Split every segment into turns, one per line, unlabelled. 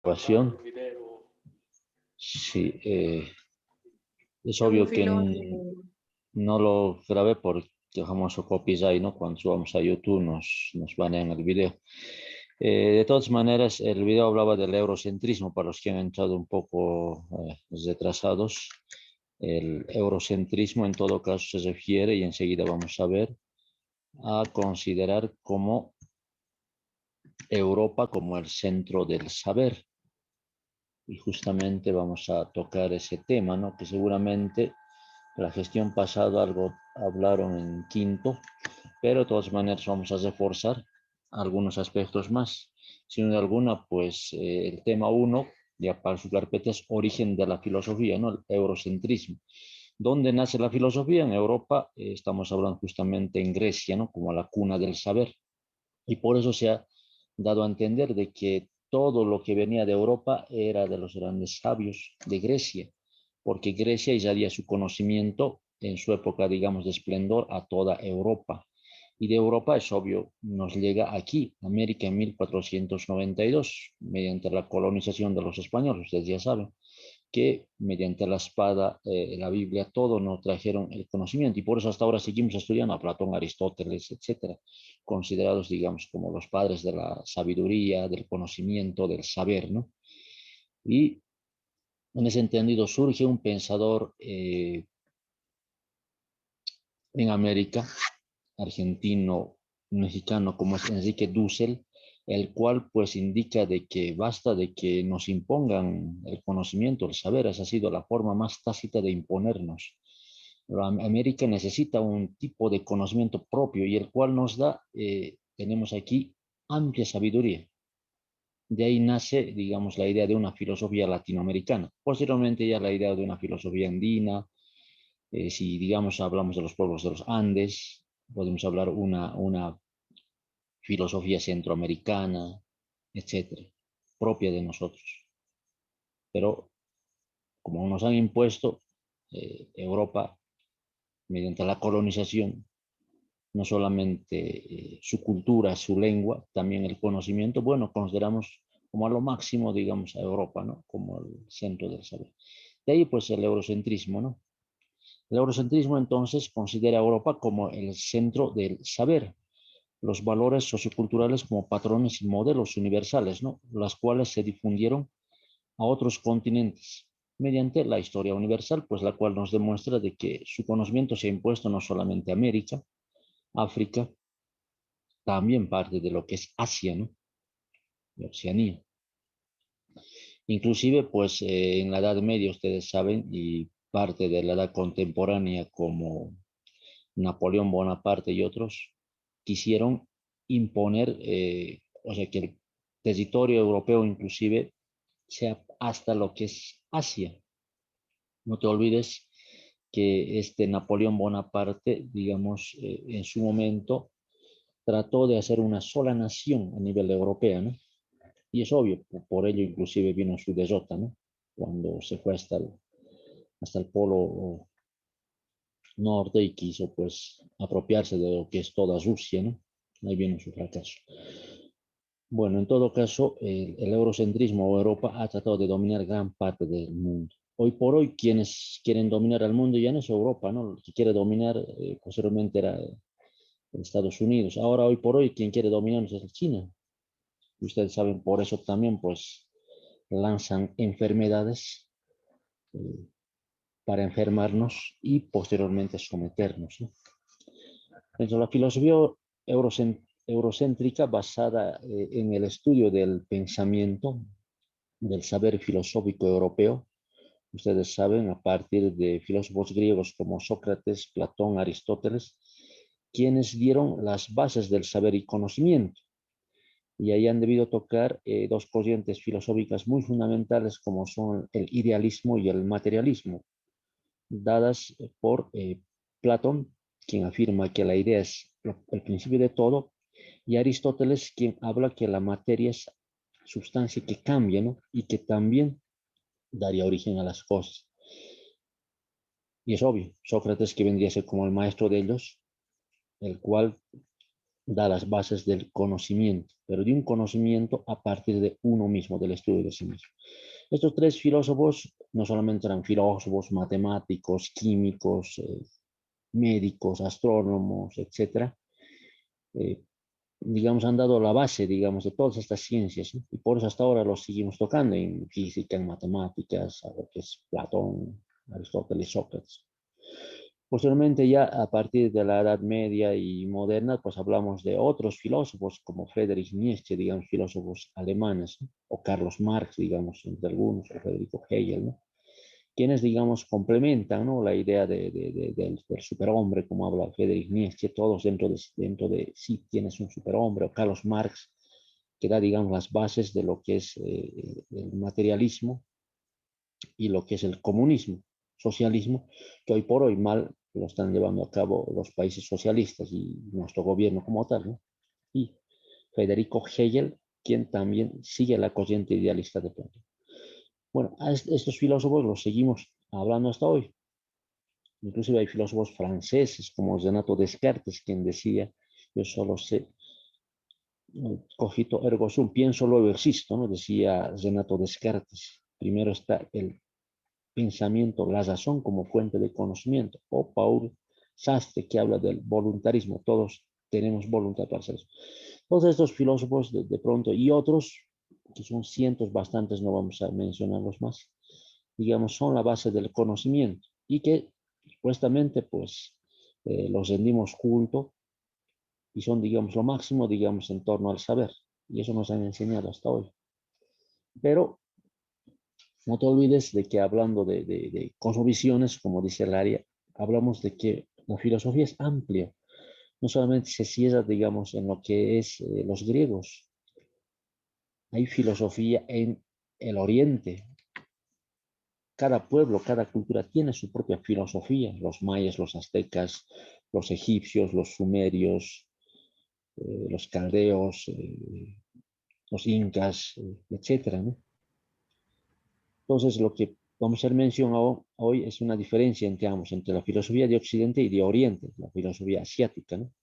Grabación. Sí, es
Es un
obvio que
filósofo.
no lo grabé porque el famoso copyright, ¿no? Cuando subamos a YouTube nos banean el video. De todas maneras, el video hablaba del eurocentrismo, para los que han entrado un poco retrasados. El eurocentrismo en todo caso se refiere, y enseguida vamos a ver, a considerar como Europa como el centro del saber. Y justamente vamos a tocar ese tema, ¿no? Que seguramente la gestión pasada algo hablaron en quinto, pero de todas maneras vamos a reforzar algunos aspectos más. Sin duda alguna, pues el tema uno, ya para su carpeta, es origen de la filosofía, ¿no? El eurocentrismo. ¿Dónde nace la filosofía? En Europa, estamos hablando justamente en Grecia, ¿no? Como la cuna del saber. Y por eso se ha dado a entender de que todo lo que venía de Europa era de los grandes sabios de Grecia, porque Grecia irradia su conocimiento en su época, digamos, de esplendor a toda Europa. Y de Europa, es obvio, nos llega aquí, América, en 1492, mediante la colonización de los españoles, ustedes ya saben que mediante la espada, la Biblia, todo nos trajeron el conocimiento, y por eso hasta ahora seguimos estudiando a Platón, Aristóteles, etcétera, considerados, digamos, como los padres de la sabiduría, del conocimiento, del saber, ¿no? Y en ese entendido surge un pensador en América, argentino, mexicano, como es Enrique Dussel, el cual pues indica de que basta de que nos impongan el conocimiento, el saber. Esa ha sido la forma más tácita de imponernos. América necesita un tipo de conocimiento propio, y el cual nos da, tenemos aquí, amplia sabiduría. De ahí nace, digamos, la idea de una filosofía latinoamericana. Posteriormente ya la idea de una filosofía andina. Si, digamos, hablamos de los pueblos de los Andes, podemos hablar una filosofía centroamericana, etcétera, propia de nosotros. Pero como nos han impuesto, Europa, mediante la colonización, no solamente su cultura, su lengua, también el conocimiento, bueno, consideramos como a lo máximo, digamos, a Europa, ¿no? Como el centro del saber. De ahí, pues, el eurocentrismo, ¿no? El eurocentrismo, entonces, considera a Europa como el centro del saber, los valores socioculturales como patrones y modelos universales, ¿no? Las cuales se difundieron a otros continentes mediante la historia universal, pues la cual nos demuestra de que su conocimiento se ha impuesto no solamente a América, África, también parte de lo que es Asia, ¿no? De Oceanía. Inclusive, pues en la Edad Media, ustedes saben, y parte de la edad contemporánea, como Napoleón Bonaparte y otros, quisieron imponer, o sea, que el territorio europeo inclusive sea hasta lo que es Asia. No te olvides que este Napoleón Bonaparte, digamos, en su momento trató de hacer una sola nación a nivel europeo, ¿no? Y es obvio, por ello inclusive vino su derrota, ¿no? Cuando se fue hasta el polo norte y quiso pues apropiarse de lo que es toda Rusia, ¿no? Ahí viene su fracaso. Bueno, en todo caso, el eurocentrismo o Europa ha tratado de dominar gran parte del mundo. Hoy por hoy, quienes quieren dominar al mundo ya no es Europa, ¿no? El que quiere dominar posteriormente era Estados Unidos. Ahora, hoy por hoy, quien quiere dominarnos es China. Y ustedes saben, por eso también, pues, lanzan enfermedades eh, para enfermarnos y posteriormente someternos, ¿no? Entonces, la filosofía eurocéntrica, basada en el estudio del pensamiento, del saber filosófico europeo, ustedes saben, a partir de filósofos griegos como Sócrates, Platón, Aristóteles, quienes dieron las bases del saber y conocimiento. Y ahí han debido tocar dos corrientes filosóficas muy fundamentales, como son el idealismo y el materialismo, dadas por Platón, quien afirma que la idea es el principio de todo, y Aristóteles, quien habla que la materia es sustancia que cambia, ¿no? Y que también daría origen a las cosas. Y es obvio, Sócrates, que vendría a ser como el maestro de ellos, el cual da las bases del conocimiento, pero de un conocimiento a partir de uno mismo, del estudio de sí mismo. Estos tres filósofos no solamente eran filósofos, matemáticos, químicos, médicos, astrónomos, etcétera, eh, digamos, han dado la base, digamos, de todas estas ciencias, ¿no? Y por eso hasta ahora los seguimos tocando en física, en matemáticas, a lo que es Platón, Aristóteles, Sócrates. Posteriormente, ya a partir de la Edad Media y moderna, pues hablamos de otros filósofos como Friedrich Nietzsche, digamos, filósofos alemanes, ¿no? O Carlos Marx, digamos, entre algunos, o Federico Hegel, ¿no? Quienes, digamos, complementan, ¿no? La idea del superhombre, como habla Friedrich Nietzsche, todos dentro de sí tienes un superhombre, o Carlos Marx, que da, digamos, las bases de lo que es el materialismo y lo que es el comunismo, socialismo, que hoy por hoy mal lo están llevando a cabo los países socialistas y nuestro gobierno como tal, ¿no? Y Federico Hegel, quien también sigue la corriente idealista de Platón. Bueno, a estos filósofos los seguimos hablando hasta hoy. Inclusive hay filósofos franceses como Renato Descartes, quien decía, yo solo sé, cogito ergo sum, pienso luego existo, ¿no? Decía Renato Descartes. Primero está el pensamiento, la razón como fuente de conocimiento. O Paul Sastre, que habla del voluntarismo. Todos tenemos voluntad para hacer eso. Todos estos filósofos de pronto y otros, que son cientos, bastantes, no vamos a mencionarlos más, digamos, son la base del conocimiento y que supuestamente pues los rendimos culto y son, digamos, lo máximo, digamos, en torno al saber. Y eso nos han enseñado hasta hoy. Pero no te olvides de que hablando de cosmovisiones, como dice el área, hablamos de que la filosofía es amplia. No solamente se cierra, digamos, en lo que es los griegos. Hay filosofía en el Oriente. Cada pueblo, cada cultura tiene su propia filosofía. Los mayas, los aztecas, los egipcios, los sumerios, los caldeos, los incas, etcétera, ¿no? Entonces, lo que vamos a hacer mención hoy es una diferencia entre ambos, entre la filosofía de Occidente y de Oriente, la filosofía asiática, ¿no?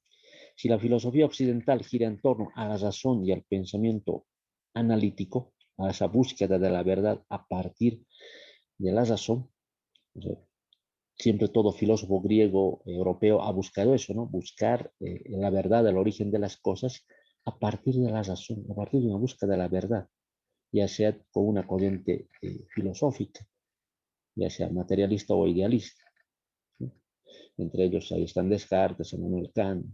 Si la filosofía occidental gira en torno a la razón y al pensamiento analítico, a esa búsqueda de la verdad a partir de la razón, o sea, siempre todo filósofo griego, europeo ha buscado eso, ¿no? Buscar la verdad, el origen de las cosas a partir de la razón, a partir de una búsqueda de la verdad, ya sea con una corriente filosófica, ya sea materialista o idealista, ¿sí? Entre ellos ahí están Descartes, Immanuel Kant.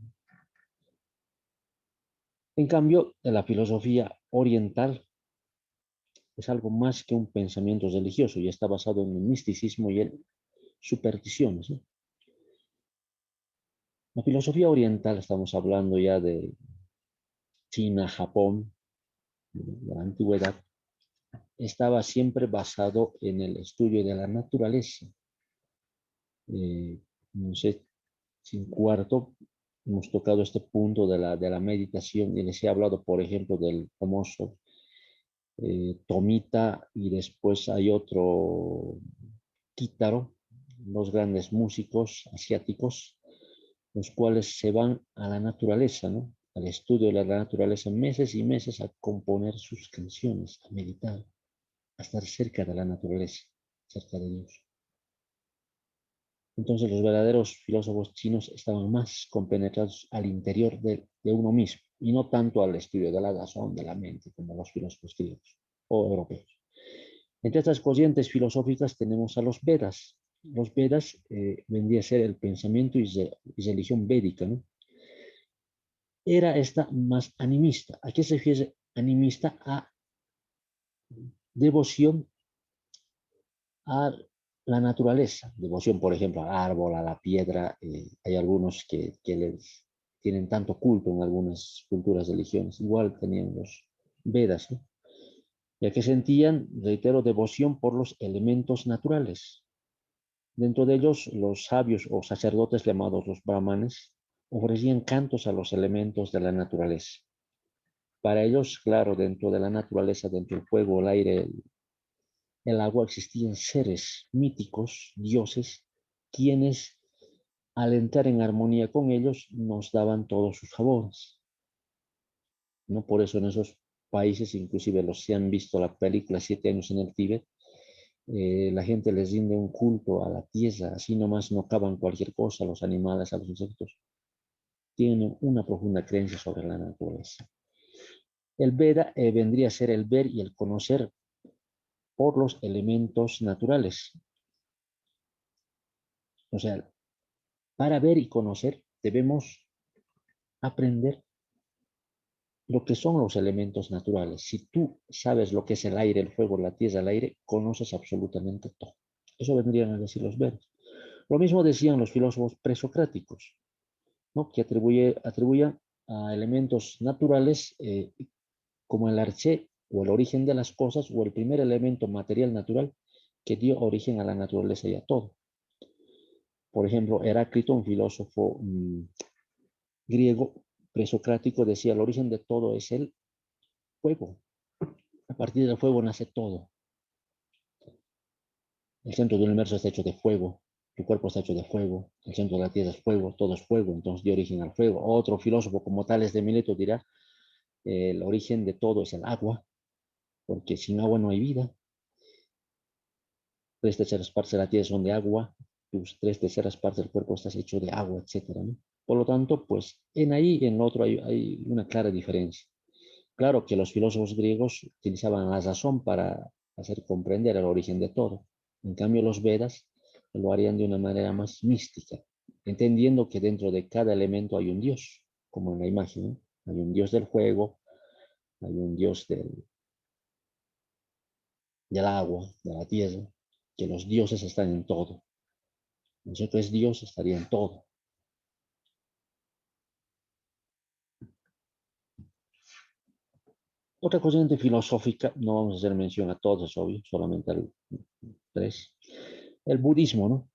En cambio, la filosofía oriental es algo más que un pensamiento religioso y está basado en el misticismo y en supersticiones, ¿no? La filosofía oriental, estamos hablando ya de China, Japón, de la antigüedad, estaba siempre basado en el estudio de la naturaleza. No sé si en cuarto hemos tocado este punto de la meditación y les he hablado, por ejemplo, del famoso Tomita y después hay otro Kitaro, los grandes músicos asiáticos, los cuales se van a la naturaleza, ¿no? Al estudio de la naturaleza, meses y meses a componer sus canciones, a meditar, a estar cerca de la naturaleza, cerca de Dios. Entonces los verdaderos filósofos chinos estaban más compenetrados al interior de uno mismo y no tanto al estudio de la razón, de la mente, como los filósofos griegos o europeos. Entre estas corrientes filosóficas tenemos a los Vedas. Los Vedas vendría a ser el pensamiento y religión védica, ¿no? Era esta más animista. ¿A qué se refiere animista? A devoción a la naturaleza. Devoción, por ejemplo, al árbol, a la piedra. Hay algunos que les tienen tanto culto en algunas culturas, religiones. Igual tenían los Vedas, ¿no? Ya que sentían, reitero, devoción por los elementos naturales. Dentro de ellos, los sabios o sacerdotes llamados los brahmanes ofrecían cantos a los elementos de la naturaleza. Para ellos, claro, dentro de la naturaleza, dentro del fuego, el aire, el agua, existían seres míticos, dioses, quienes al entrar en armonía con ellos nos daban todos sus favores. ¿no? Por eso en esos países, inclusive los que han visto la película 7 años en el Tíbet, la gente les rinde un culto a la tierra, así nomás no cavan cualquier cosa, a los animales, a los insectos. Tienen una profunda creencia sobre la naturaleza. El Veda vendría a ser el ver y el conocer por los elementos naturales. O sea, para ver y conocer debemos aprender lo que son los elementos naturales. Si tú sabes lo que es el aire, el fuego, la tierra, el aire, conoces absolutamente todo. Eso vendrían a decir los Vedas. Lo mismo decían los filósofos presocráticos, ¿no? Que atribuían a elementos naturales como el arché o el origen de las cosas o el primer elemento material natural que dio origen a la naturaleza y a todo. Por ejemplo, Heráclito, un filósofo griego presocrático, decía: el origen de todo es el fuego. A partir del fuego nace todo. El centro del universo está hecho de fuego, tu cuerpo está hecho de fuego, el centro de la Tierra es fuego, todo es fuego, entonces dio origen al fuego. Otro filósofo como Tales de Mileto dirá: el origen de todo es el agua, porque sin agua no hay vida. 3/3 partes de la Tierra son de agua, tus 3/3 partes del cuerpo estás hecho de agua, etcétera, ¿no? Por lo tanto, pues en ahí y en lo otro hay una clara diferencia. Claro que los filósofos griegos utilizaban la razón para hacer comprender el origen de todo. En cambio, los Vedas lo harían de una manera más mística, entendiendo que dentro de cada elemento hay un dios, como en la imagen, ¿no? Hay un dios del fuego, hay un dios del agua, de la tierra, que los dioses están en todo. Nosotros es Dios, estaría en todo. Otra corriente filosófica, no vamos a hacer mención a todos, obvio, solamente al 3. El budismo, ¿no?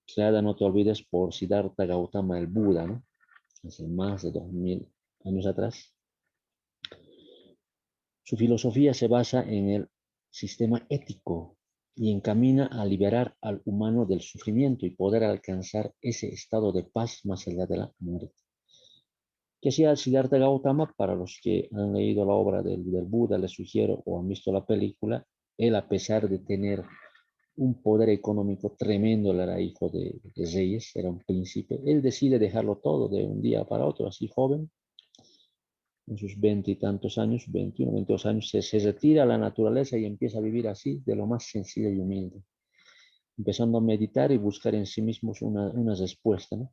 Creada, no te olvides, por Siddhartha Gautama, el Buda, ¿no? Hace más de 2000 años atrás. Su filosofía se basa en el sistema ético y encamina a liberar al humano del sufrimiento y poder alcanzar ese estado de paz más allá de la muerte. Que sea Siddhartha Gautama, para los que han leído la obra del Buda, les sugiero, o han visto la película, él, a pesar de tener un poder económico tremendo, él era hijo de reyes, era un príncipe, él decide dejarlo todo de un día para otro, así joven, en sus 20 y tantos años, 21, 22 años, se retira a la naturaleza y empieza a vivir así, de lo más sencillo y humilde, empezando a meditar y buscar en sí mismos una respuesta, ¿no?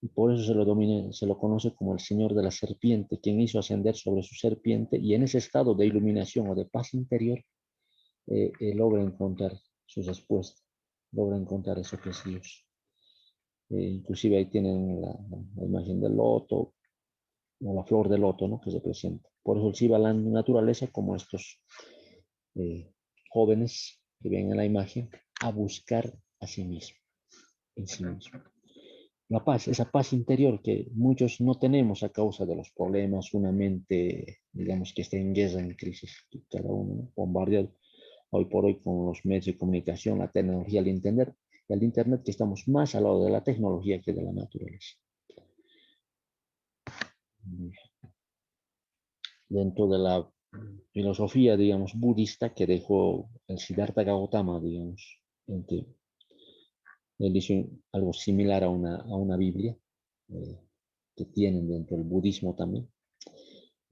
Y por eso se lo conoce como el Señor de la Serpiente, quien hizo ascender sobre su serpiente, y en ese estado de iluminación o de paz interior logra encontrar su respuesta, logra encontrar eso que es Dios. Inclusive ahí tienen la imagen del loto, o la flor del loto, ¿no? Que se presenta. Por eso él va a la naturaleza, como estos jóvenes que ven en la imagen, a buscar a sí mismo, en sí mismo. La paz, esa paz interior que muchos no tenemos a causa de los problemas, una mente, digamos, que está en guerra, en crisis, cada uno, ¿no? Bombardeado hoy por hoy con los medios de comunicación, la tecnología, el internet, que estamos más al lado de la tecnología que de la naturaleza. Dentro de la filosofía, digamos, budista que dejó el Siddhartha Gautama, digamos, en que él hizo algo similar a una Biblia, eh, que tienen dentro del budismo también.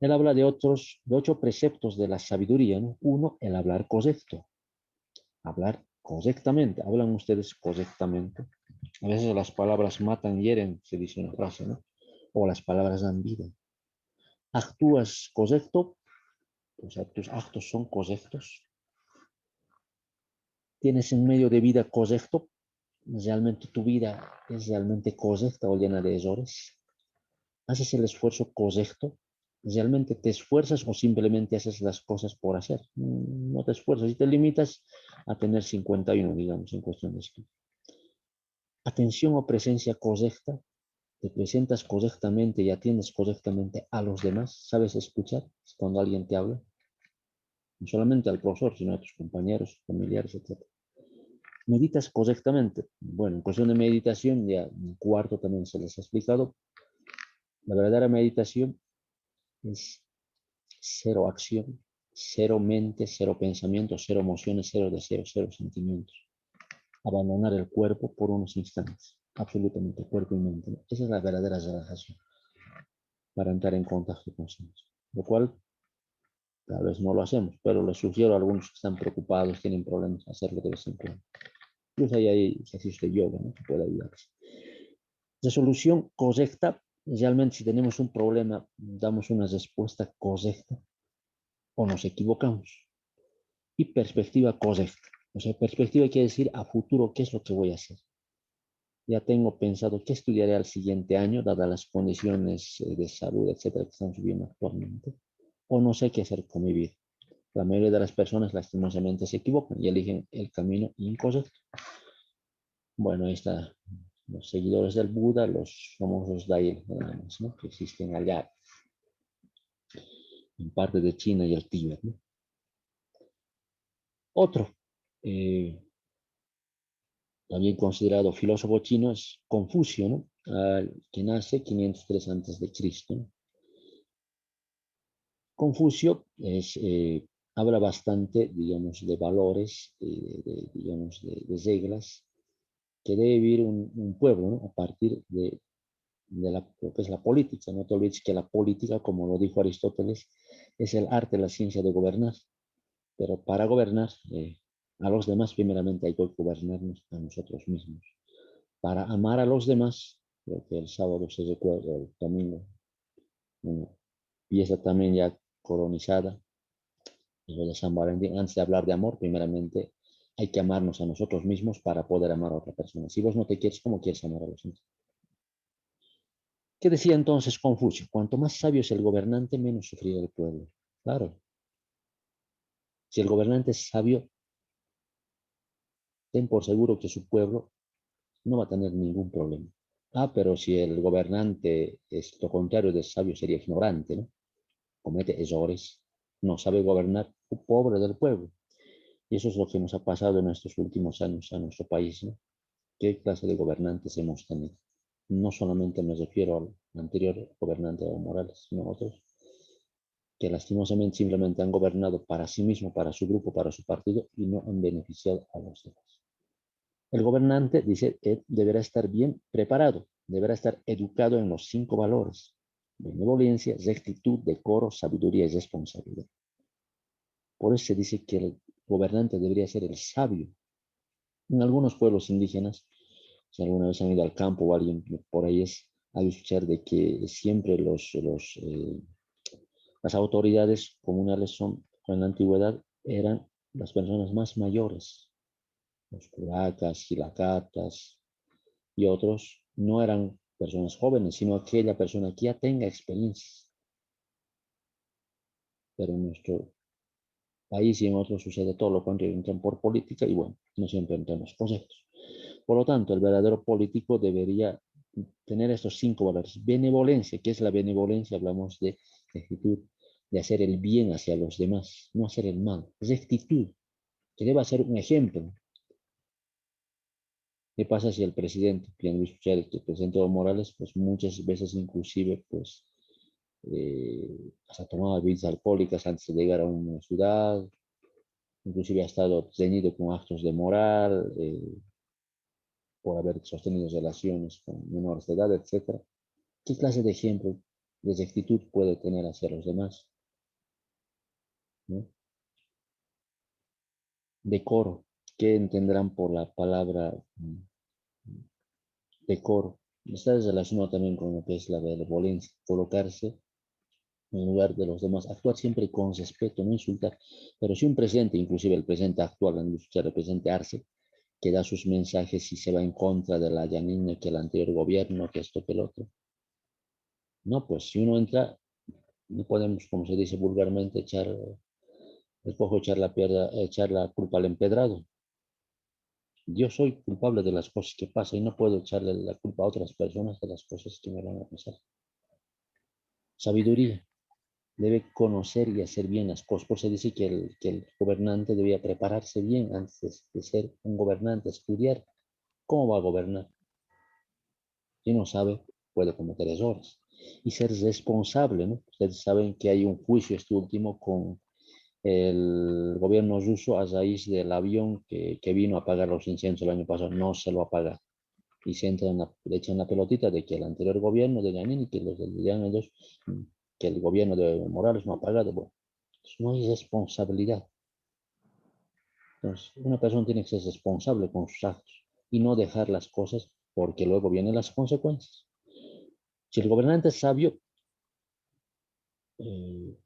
Él habla de 8 preceptos de la sabiduría, ¿no? Uno, el hablar correcto. Hablar correctamente. ¿Hablan ustedes correctamente? A veces las palabras matan, hieren, se dice una frase, ¿no? O las palabras dan vida. ¿Actúas correcto? O sea, tus actos son correctos. ¿Tienes un medio de vida correcto? ¿Realmente tu vida es realmente correcta o llena de errores? ¿Haces el esfuerzo correcto? ¿Realmente te esfuerzas o simplemente haces las cosas por hacer? No te esfuerzas y te limitas a tener 51, digamos, en cuestión de escrito. Atención o presencia correcta. Te presentas correctamente y atiendes correctamente a los demás. ¿Sabes escuchar cuando alguien te habla? No solamente al profesor, sino a tus compañeros, familiares, etc. ¿Meditas correctamente? Bueno, en cuestión de meditación, ya en cuarto también se les ha explicado. La verdadera meditación es cero acción, cero mente, cero pensamiento, cero emociones, cero deseos, cero sentimientos. Abandonar el cuerpo por unos instantes, absolutamente cuerpo y mente. Esa es la verdadera relajación para entrar en contacto con sí mismo. Lo cual tal vez no lo hacemos, pero les sugiero a algunos que están preocupados, tienen problemas, hacerlo de vez en cuando. Incluso hay ejercicios de yoga, ¿no?, que puede ayudarse. Resolución correcta. Realmente si tenemos un problema, damos una respuesta correcta o nos equivocamos. Y perspectiva correcta. O sea, perspectiva quiere decir a futuro qué es lo que voy a hacer. Ya tengo pensado qué estudiaré al siguiente año, dadas las condiciones de salud, etcétera, que están subiendo actualmente. O no sé qué hacer con mi vida. La mayoría de las personas lastimosamente se equivocan y eligen el camino incorrecto. Bueno, ahí está. Los seguidores del Buda, los famosos Dalai Lamas, ¿no?, que existen allá en parte de China y el Tíbet, ¿no? Otro, también considerado filósofo chino, es Confucio, ¿no?, que nace 503 a.C., ¿no? Confucio habla bastante, digamos, de valores, digamos, de reglas que debe vivir un pueblo, ¿no?, a partir de lo que es la política. No te olvides que la política, como lo dijo Aristóteles, es el arte, la ciencia de gobernar. Pero para gobernar a los demás, primeramente hay que gobernarnos a nosotros mismos. Para amar a los demás, creo que el sábado se recuerda, el domingo, una pieza también ya colonizada, lo de San Valentín. Antes de hablar de amor, primeramente hay que amarnos a nosotros mismos para poder amar a otra persona. Si vos no te quieres, ¿cómo quieres amar a los demás? ¿Qué decía entonces Confucio? Cuanto más sabio es el gobernante, menos sufrirá el pueblo. Claro, si el gobernante es sabio, ten por seguro que su pueblo no va a tener ningún problema. Pero si el gobernante es lo contrario de sabio, sería ignorante, ¿no? Comete errores, no sabe gobernar, pobre del pueblo. Y eso es lo que nos ha pasado en estos últimos años a nuestro país, ¿no? ¿Qué clase de gobernantes hemos tenido? No solamente me refiero al anterior gobernante Evo Morales, sino a otros que lastimosamente simplemente han gobernado para sí mismo, para su grupo, para su partido y no han beneficiado a los demás. El gobernante, dice, deberá estar bien preparado, deberá estar educado en los 5 valores: benevolencia, rectitud, decoro, sabiduría y responsabilidad. Por eso se dice que el gobernante debería ser el sabio. En algunos pueblos indígenas, si alguna vez han ido al campo o alguien por ahí ha de escuchar de que siempre las autoridades comunales en la antigüedad eran las personas más mayores. Los curacas, gilacatas y otros no eran personas jóvenes, sino aquella persona que ya tenga experiencia. Pero en nuestro país y en otros sucede todo lo contrario, entran por política y bueno, no siempre entran los conceptos. Por lo tanto, el verdadero político debería tener estos 5 valores. Benevolencia. ¿Qué es la benevolencia? Hablamos de actitud, de hacer el bien hacia los demás, no hacer el mal. Rectitud, que deba ser un ejemplo. ¿Qué pasa si el presidente, quien escuchar el presidente Evo Morales, pues muchas veces inclusive, pues, hasta tomaba bebidas alcohólicas antes de llegar a una ciudad, inclusive ha estado teñido con actos de moral, por haber sostenido relaciones con menores de edad, etcétera? ¿Qué clase de ejemplo de rectitud puede tener hacia los demás? ¿No? Decoro. ¿Qué entenderán por la palabra decoro? Está relacionado también con lo que es la benevolencia, colocarse en lugar de los demás, actuar siempre con respeto, no insultar. Pero si un presidente, inclusive el presidente actual, el presidente Arce, que da sus mensajes y se va en contra de la Yanina, que el anterior gobierno, que esto, que el otro. No, pues si uno entra, no podemos, como se dice vulgarmente, echar la culpa al empedrado. Yo soy culpable de las cosas que pasan y no puedo echarle la culpa a otras personas de las cosas que me van a pasar. Sabiduría. Debe conocer y hacer bien las cosas. Por eso dice que el gobernante debía prepararse bien antes de ser un gobernante, estudiar cómo va a gobernar. Si no sabe, puede cometer errores. y ser responsable, ¿no? Ustedes saben que hay un juicio, este último, con el gobierno ruso a raíz del avión que vino a apagar los incendios el año pasado. No se lo apaga. Y se entra le echan la pelotita de que el anterior gobierno de Yanini, que los de ellos, que el gobierno de Morales no ha pagado. Bueno, no hay responsabilidad. Entonces, una persona tiene que ser responsable con sus actos y no dejar las cosas porque luego vienen las consecuencias. Si el gobernante es sabio, eh,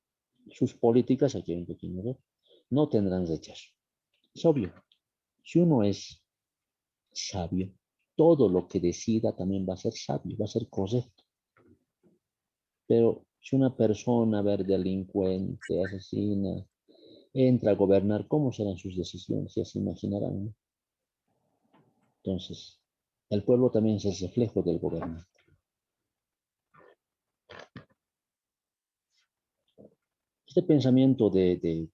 sus políticas, aquí hay un pequeño error, no tendrán rechazo. Es obvio. Si uno es sabio, todo lo que decida también va a ser sabio, va a ser correcto. Pero si una persona, ver, delincuente, asesina, entra a gobernar, ¿cómo serán sus decisiones? Ya se imaginarán, ¿no? Entonces, el pueblo también es el reflejo del gobernante. Este pensamiento de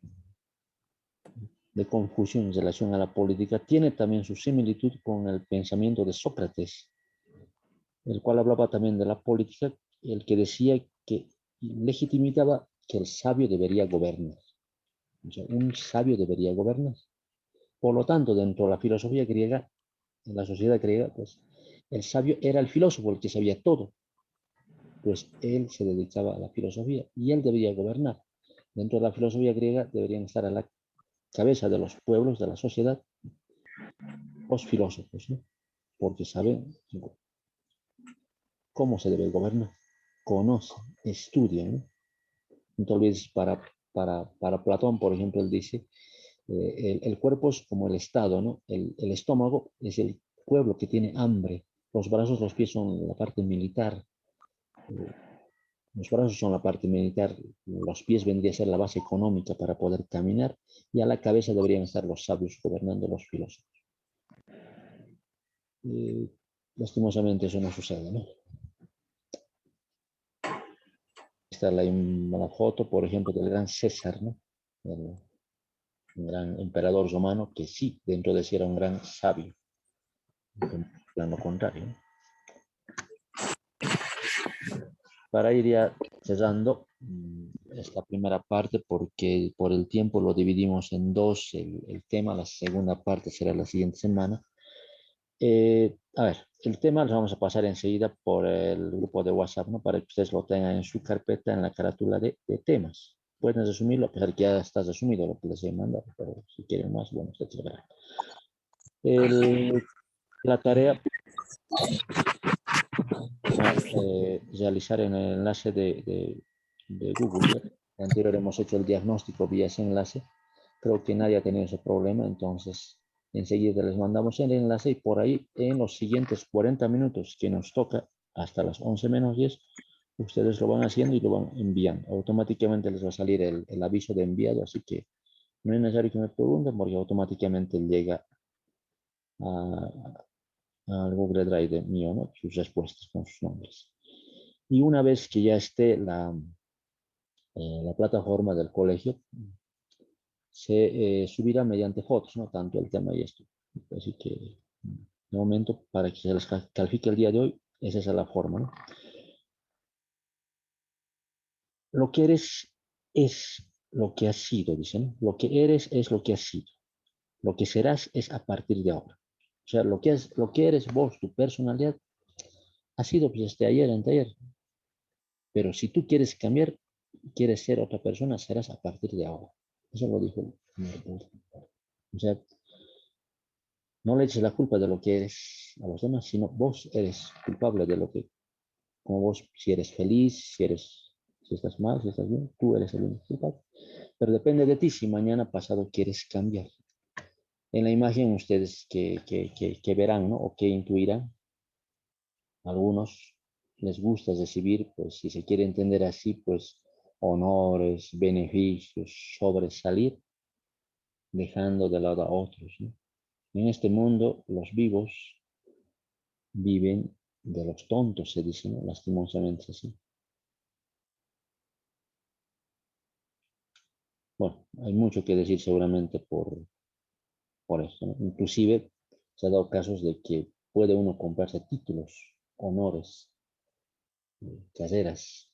confusión en relación a la política tiene también su similitud con el pensamiento de Sócrates, el cual hablaba también de la política, el que decía que legitimaba que el sabio debería gobernar. O sea, un sabio debería gobernar. Por lo tanto, dentro de la filosofía griega, en la sociedad griega, pues el sabio era el filósofo, el que sabía todo. Pues él se dedicaba a la filosofía y él debería gobernar. Dentro de la filosofía griega deberían estar a la cabeza de los pueblos, de la sociedad, los filósofos, ¿no? Porque saben cómo se debe gobernar, conocen, estudian, ¿no? Entonces, para Platón, por ejemplo, él dice, el cuerpo es como el Estado, ¿no? El estómago es el pueblo que tiene hambre, los brazos, los pies son la parte militar, los brazos son la parte militar, los pies vendrían a ser la base económica para poder caminar y a la cabeza deberían estar los sabios gobernando los filósofos. Lastimosamente eso no sucede, ¿no? Esta es la foto, por ejemplo, del gran César, ¿no? El gran emperador romano, que sí, dentro de sí era un gran sabio, en plano contrario, ¿no? Para ir ya cerrando esta primera parte, porque por el tiempo lo dividimos en dos, el tema, la segunda parte será la siguiente semana. A ver, el tema lo vamos a pasar enseguida por el grupo de WhatsApp, ¿no? Para que ustedes lo tengan en su carpeta, en la carátula de temas. Pueden resumirlo, a pesar que ya está resumido lo que les he mandado, pero si quieren más, bueno, ustedes lo verán. La tarea realizar en el enlace de Google. Anterior hemos hecho el diagnóstico vía ese enlace. Creo que nadie ha tenido ese problema, entonces enseguida les mandamos el enlace y por ahí en los siguientes 40 minutos que nos toca hasta las 11 menos 10, ustedes lo van haciendo y lo van enviando. Automáticamente les va a salir el aviso de enviado, así que no es necesario que me pregunten porque automáticamente llega al Google Drive mío, ¿no? Sus respuestas con sus nombres. Y una vez que ya esté la plataforma del colegio, se subirá mediante fotos, ¿no? Tanto el tema y esto. Así que, de momento, para que se les califique el día de hoy, esa es la forma, ¿no? Lo que eres es lo que has sido, dice, ¿no? Lo que eres es lo que has sido. Lo que serás es a partir de ahora. O sea, lo que eres vos, tu personalidad, ha sido pues desde ayer, anteayer. Pero si tú quieres cambiar, quieres ser otra persona, serás a partir de ahora. Eso lo dijo el Buda. O sea, no le eches la culpa de lo que eres a los demás, sino vos eres culpable de lo que, como vos, si eres feliz, si estás mal, si estás bien, tú eres el único culpable. Pero depende de ti si mañana pasado quieres cambiar. En la imagen ustedes que verán, ¿no? O que intuirán, algunos les gusta recibir, pues si se quiere entender así, pues honores, beneficios, sobresalir, dejando de lado a otros, ¿no? En este mundo, los vivos viven de los tontos, se dice, ¿no? Lastimosamente así. Bueno, hay mucho que decir seguramente por esto, ¿no? Inclusive se ha dado casos de que puede uno comprarse títulos, honores, caseras,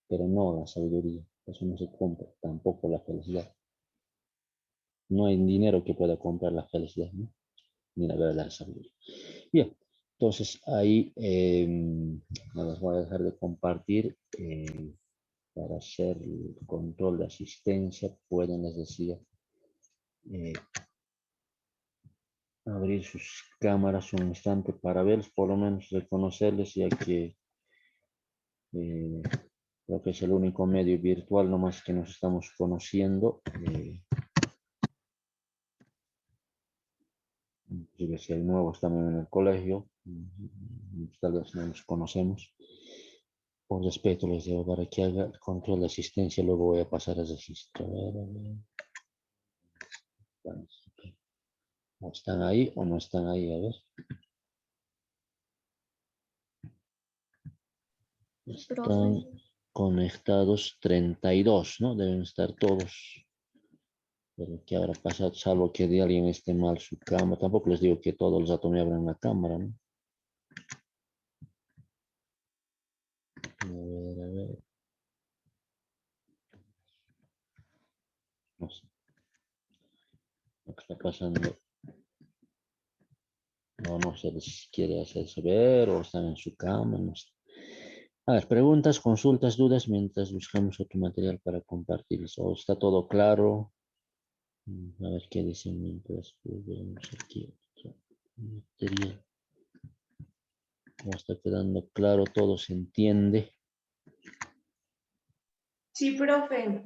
pero no la sabiduría. Eso no se compra, tampoco la felicidad. No hay dinero que pueda comprar la felicidad, ¿no? Ni la verdad, la sabiduría. Bien, entonces ahí les voy a dejar de compartir. Para hacer el control de asistencia, pueden, les decía, abrir sus cámaras un instante para verlos, por lo menos reconocerles, ya que creo que es el único medio virtual nomás que nos estamos conociendo. Inclusive si hay nuevos también en el colegio, tal vez no nos conocemos. Por respeto les digo, para que haga el control de asistencia, luego voy a pasar a registro. ¿O están ahí o no están ahí? A ver.
Profe.
Están conectados 32, ¿no? Deben estar todos. Pero ¿qué habrá pasado? Salvo que de alguien esté mal su cámara. Tampoco les digo que todos los datos me abran la cámara, ¿no? A ver. No sé. Lo que está pasando. No se les quiere hacerse ver o están en su cama, no sé. A ver, preguntas, consultas, dudas mientras buscamos otro material para compartir. ¿O está todo claro? A ver qué dicen mientras vemos aquí otro material. ¿O está quedando claro? ¿Todo se entiende?
Sí, profe.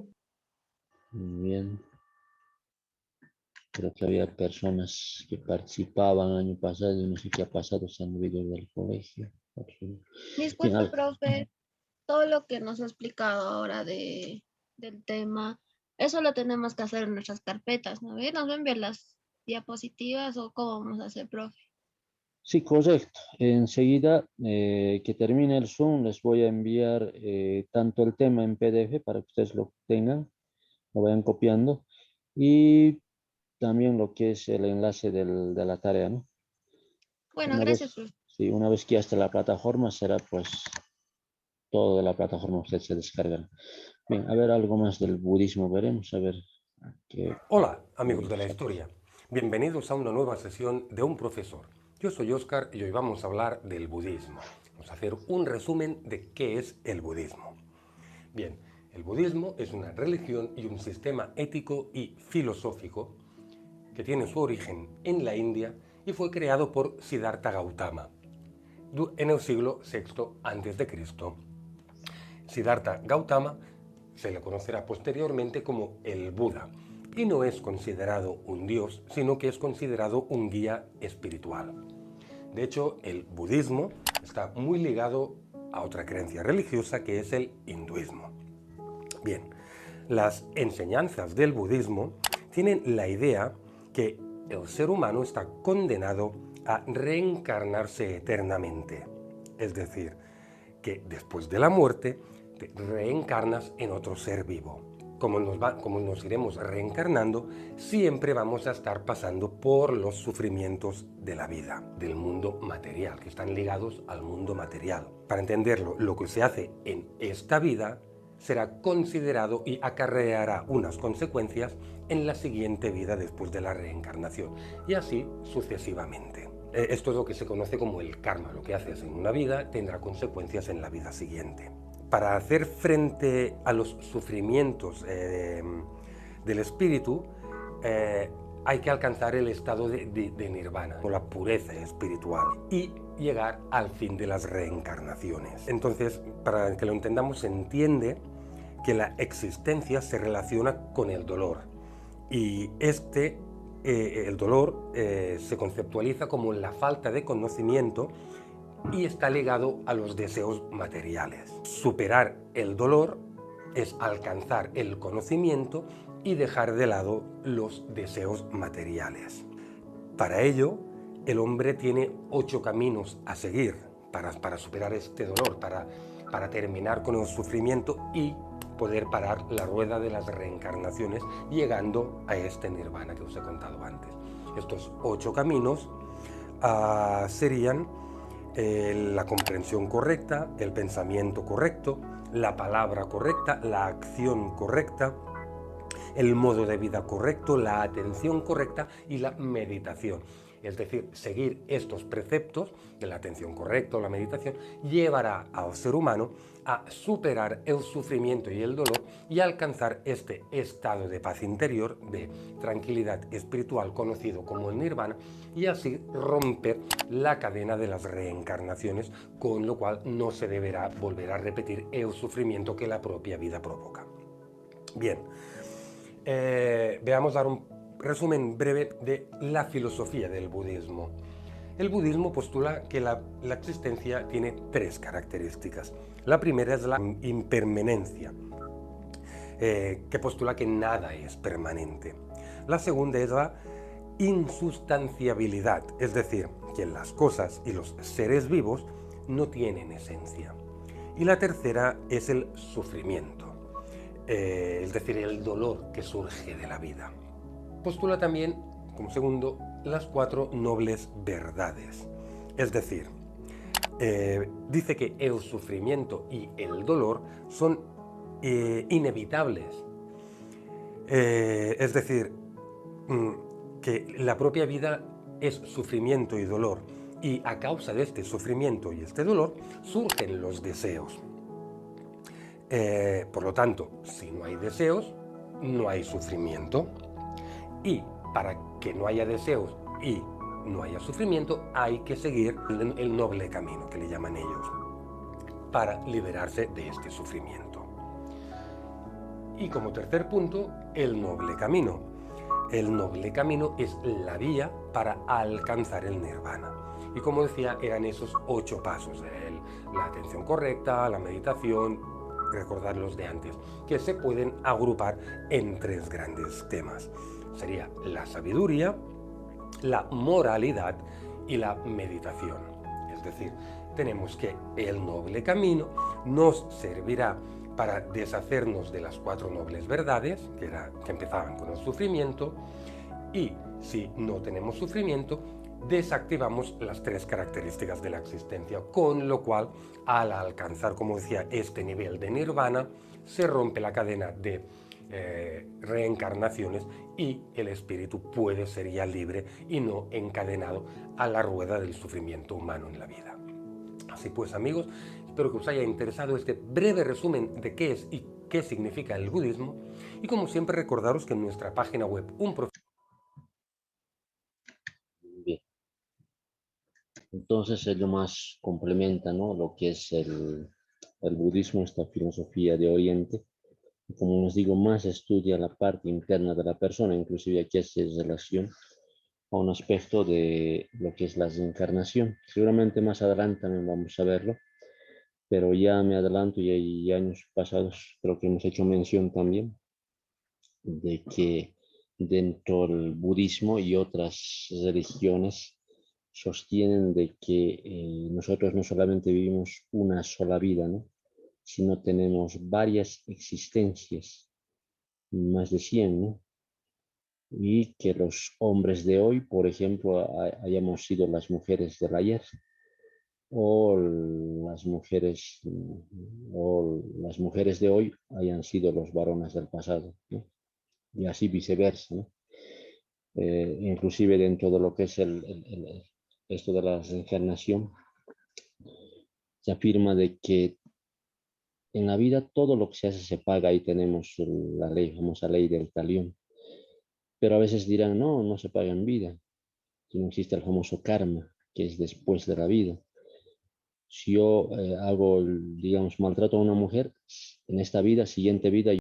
Muy bien. Creo que había personas que participaban año pasado y no sé qué ha pasado, se han ido del colegio. Bien,
Disculpe, profe, todo lo que nos ha explicado ahora del tema, eso lo tenemos que hacer en nuestras carpetas, ¿no ve? ¿Nos va a enviar las diapositivas o cómo vamos a hacer, profe?
sí, correcto. Enseguida que termine el Zoom, les voy a enviar tanto el tema en PDF para que ustedes lo tengan, lo vayan copiando, y también lo que es el enlace de la tarea, ¿no?
Bueno,
Una
gracias,
vez,
profe.
sí, una vez que ya esté la plataforma, será pues todo de la plataforma, ustedes se descargan. Bien, a ver algo más del budismo, veremos, a ver qué.
Hola, amigos de la historia. Bienvenidos a una nueva sesión de Un Profesor. Yo soy Óscar y hoy vamos a hablar del budismo. Vamos a hacer un resumen de qué es el budismo. Bien, el budismo es una religión y un sistema ético y filosófico que tiene su origen en la India y fue creado por Siddhartha Gautama en el siglo VI a.C. Siddhartha Gautama se le conocerá posteriormente como el Buda y no es considerado un dios, sino que es considerado un guía espiritual. De hecho, el budismo está muy ligado a otra creencia religiosa que es el hinduismo. Bien, las enseñanzas del budismo tienen la idea que el ser humano está condenado a reencarnarse eternamente. Es decir, que después de la muerte te reencarnas en otro ser vivo. Como nos iremos reencarnando, siempre vamos a estar pasando por los sufrimientos de la vida, del mundo material, que están ligados al mundo material. Para entenderlo, lo que se hace en esta vida será considerado y acarreará unas consecuencias en la siguiente vida después de la reencarnación, y así sucesivamente. Esto es lo que se conoce como el karma. Lo que haces en una vida tendrá consecuencias en la vida siguiente. Para hacer frente a los sufrimientos del espíritu, hay que alcanzar el estado de nirvana, o la pureza espiritual, y llegar al fin de las reencarnaciones. Entonces, para que lo entendamos, se entiende que la existencia se relaciona con el dolor, y el dolor se conceptualiza como la falta de conocimiento y está ligado a los deseos materiales. Superar el dolor es alcanzar el conocimiento y dejar de lado los deseos materiales. Para ello, el hombre tiene 8 caminos a seguir para superar este dolor, para terminar con el sufrimiento y poder parar la rueda de las reencarnaciones, llegando a este nirvana que os he contado antes. Estos 8 caminos serían la comprensión correcta, el pensamiento correcto, la palabra correcta, la acción correcta, el modo de vida correcto, la atención correcta y la meditación. Es decir, seguir estos preceptos de la atención correcta o la meditación llevará al ser humano a superar el sufrimiento y el dolor y a alcanzar este estado de paz interior, de tranquilidad espiritual conocido como el nirvana, y así romper la cadena de las reencarnaciones, con lo cual no se deberá volver a repetir el sufrimiento que la propia vida provoca. Bien, veamos dar un resumen breve de la filosofía del budismo. El budismo postula que la existencia tiene tres características. La primera es la impermanencia, que postula que nada es permanente. La segunda es la insustanciabilidad, es decir, que las cosas y los seres vivos no tienen esencia. Y la tercera es el sufrimiento, es decir, el dolor que surge de la vida. Postula también, como segundo, las cuatro nobles verdades. Es decir, dice que el sufrimiento y el dolor son inevitables. Es decir, que la propia vida es sufrimiento y dolor. Y a causa de este sufrimiento y este dolor surgen los deseos. Por lo tanto, si no hay deseos, no hay sufrimiento. Y para que no haya deseos y no haya sufrimiento, hay que seguir el noble camino, que le llaman ellos, para liberarse de este sufrimiento. Y como tercer punto, el noble camino. El noble camino es la vía para alcanzar el nirvana. Y como decía, eran esos 8 pasos de él: la atención correcta, la meditación, recordar los de antes, que se pueden agrupar en 3 grandes temas. Sería la sabiduría, la moralidad y la meditación. Es decir, tenemos que el noble camino nos servirá para deshacernos de las 4 nobles verdades, que empezaban con el sufrimiento, y si no tenemos sufrimiento, desactivamos las 3 características de la existencia, con lo cual, al alcanzar, como decía, este nivel de nirvana, se rompe la cadena de reencarnaciones y el espíritu puede ser ya libre y no encadenado a la rueda del sufrimiento humano en la vida. Así pues, amigos, espero que os haya interesado este breve resumen de qué es y qué significa el budismo, y como siempre recordaros que en nuestra página web
Bien. Entonces ello más complementa, ¿no?, lo que es el budismo, esta filosofía de Oriente. Como os digo, más estudia la parte interna de la persona, inclusive aquí hace relación a un aspecto de lo que es la reencarnación. Seguramente más adelante también vamos a verlo, pero ya me adelanto, y hay años pasados creo que hemos hecho mención también de que dentro del budismo y otras religiones sostienen de que nosotros no solamente vivimos una sola vida, ¿no?, sino tenemos varias existencias, más de 100, ¿no? Y que los hombres de hoy, por ejemplo, hayamos sido las mujeres del ayer, o las mujeres de hoy hayan sido los varones del pasado, ¿no? Y así viceversa, ¿no? Inclusive dentro de lo que es esto de la reencarnación, se afirma de que en la vida todo lo que se hace se paga, y tenemos la famosa ley del talión. Pero a veces dirán, no, no se paga en vida, que no existe el famoso karma, que es después de la vida. Si yo digamos, maltrato a una mujer, en esta vida, siguiente vida,